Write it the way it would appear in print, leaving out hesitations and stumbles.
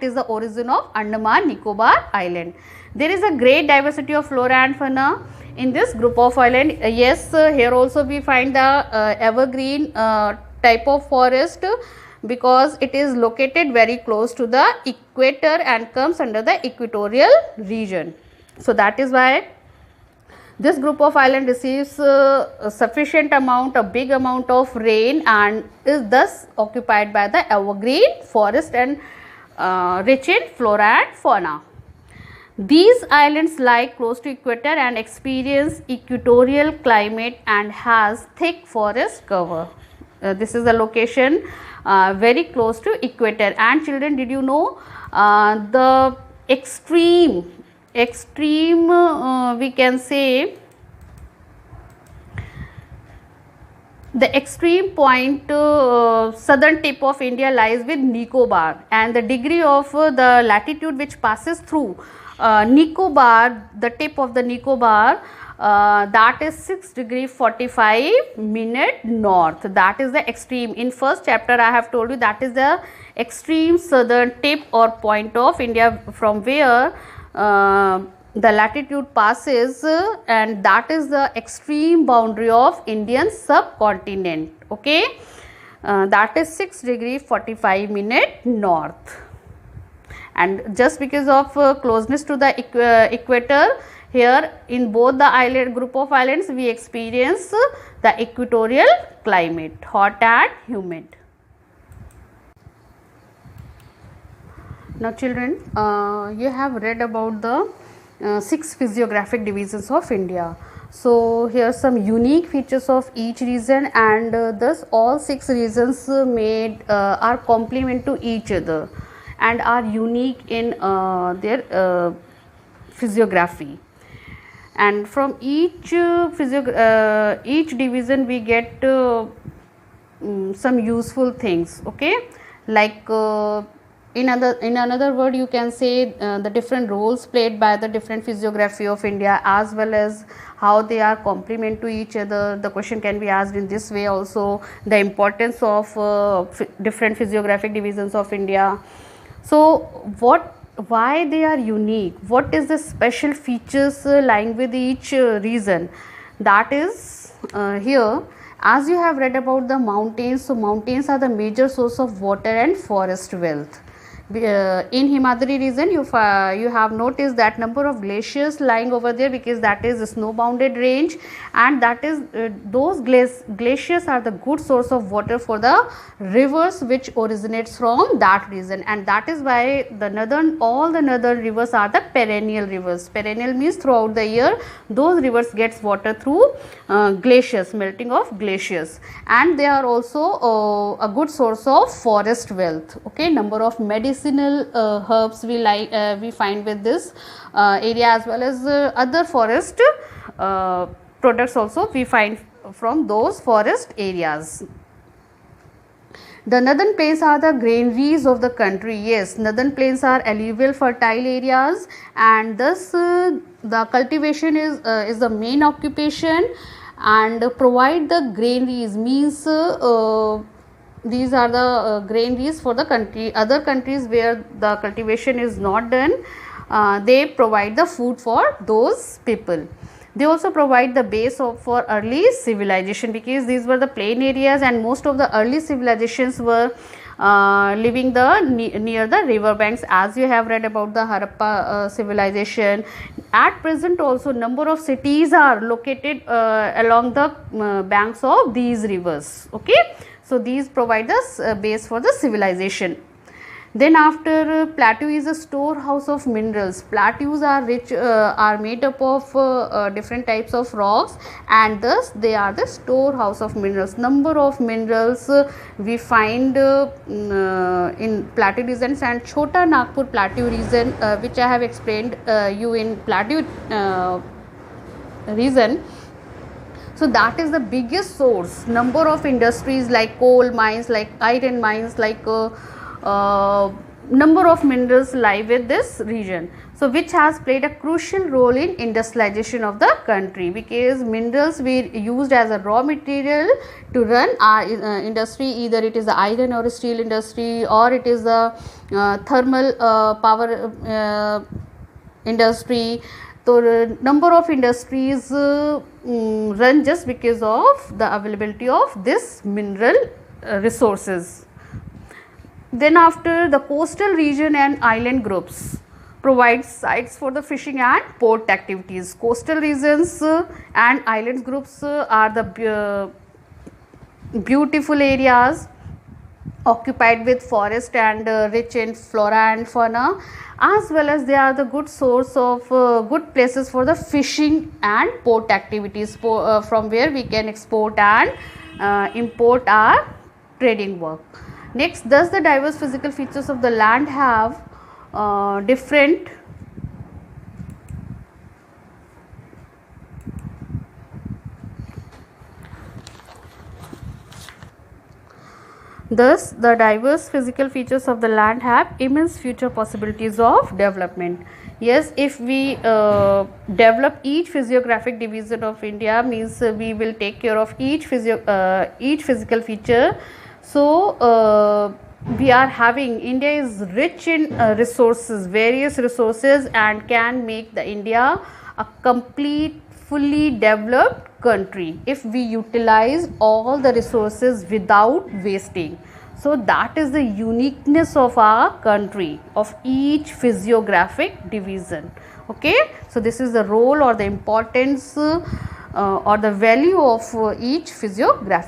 is the origin of Andaman Nicobar Island. There is a great diversity of flora and fauna in this group of island. Yes, here also we find the evergreen type of forest, because it is located very close to the equator and comes under the equatorial region. So that is why this group of island receives a sufficient amount, a big amount of rain, and is thus occupied by the evergreen forest and rich in flora and fauna. These islands lie close to equator and experience equatorial climate and has thick forest cover. This is the location very close to equator. And children, did you know the extreme we can say the extreme point southern tip of India lies with Nicobar, and the degree of the latitude which passes through Nicobar, the tip of the Nicobar, that is 6 degree 45 minute north. That is the extreme. In first chapter I have told you that is the extreme southern tip or point of India from where the latitude passes, and that is the extreme boundary of Indian subcontinent. Okay, that is 6 degree 45 minute north. And just because of closeness to the equator, here in both the island group of islands we experience the equatorial climate, hot and humid. Now children, you have read about the 6 physiographic divisions of India. So here are some unique features of each region, and thus all 6 regions are complement to each other and are unique in their physiography. And from each division we get some useful things. Okay, like in another word you can say the different roles played by the different physiography of India, as well as how they are complement to each other. The question can be asked in this way also, the importance of different physiographic divisions of India. So why they are unique, what is the special features lying with each region, that is here. As you have read about the mountains, so mountains are the major source of water and forest wealth. In Himadri region you have noticed that number of glaciers lying over there, because that is a snow bounded range, and that is those glaciers are the good source of water for the rivers which originates from that region, and that is why all the northern rivers are the perennial rivers. Perennial means throughout the year those rivers gets water through glaciers, melting of glaciers, and they are also a good source of forest wealth. Okay, number of medicinal herbs we find with this area, as well as other forest products also we find from those forest areas. The northern plains are the granaries of the country. Yes, northern plains are alluvial fertile areas, and thus the cultivation is the main occupation, and provide the granaries means these are the granaries for the country. Other countries where the cultivation is not done, they provide the food for those people. They also provide the base for early civilization, because these were the plain areas and most of the early civilizations were living near the river banks, as you have read about the Harappa civilization. At present also number of cities are located along the banks of these rivers. Okay, so these provide the base for the civilization. Then after, plateau is a storehouse of minerals. Plateaus are rich, are made up of different types of rocks, and thus they are the storehouse of minerals. Number of minerals we find in plateau regions, and Chota Nagpur plateau region, which I have explained you in plateau region. So that is the biggest source. Number of industries like coal mines, like iron mines, like number of minerals lie with this region, so which has played a crucial role in industrialization of the country, because minerals were used as a raw material to run our industry, either it is the iron or steel industry, or it is the thermal power industry. So number of industries run just because of the availability of this mineral resources. Then after, the coastal region and island groups provide sites for the fishing and port activities. Coastal regions and island groups are the beautiful areas occupied with forest and rich in flora and fauna, as well as they are the good source of good places for the fishing and port activities, from where we can export and import our trading work. Next, does the diverse physical features of the land have different Thus, the diverse physical features of the land have immense future possibilities of development. Yes, if we develop each physiographic division of India, means we will take care of each physical feature. So, we are having, India is rich in resources, various resources, and can make the India a complete, fully developed country if we utilize all the resources without wasting. So that is the uniqueness of our country, of each physiographic division. Okay, so this is the role or the importance or the value of each physiographic